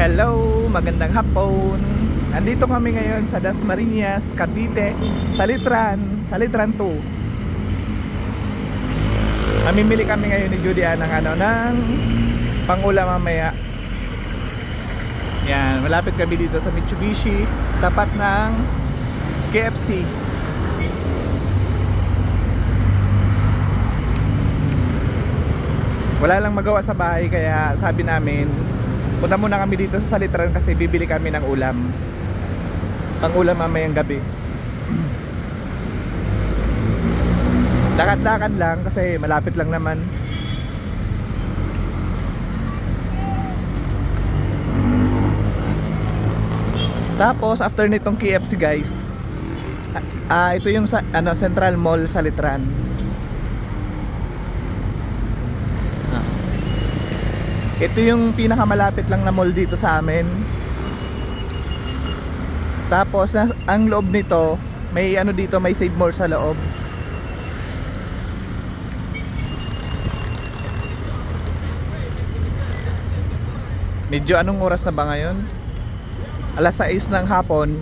Hello, magandang hapon. Andito kami ngayon sa Dasmariñas, Cavite, Salitran 2. Mamimili kami ngayon ni Judy ng pangulam mamaya. Yan, malapit kami dito sa Mitsubishi, tapat ng KFC. Wala lang magawa sa bahay kaya sabi namin punta muna kami dito sa Salitran kasi bibili kami ng ulam. Pang-ulam mamayang gabi. Lakad-lakad lang kasi malapit lang naman. Tapos after nitong KFC guys, ito yung Central Mall Salitran. Ito yung pinakamalapit lang na mall dito sa amin. Tapos ang loob nito, may dito, may Save More sa loob. Medyo anong oras na ba ngayon? Alas 6 ng hapon.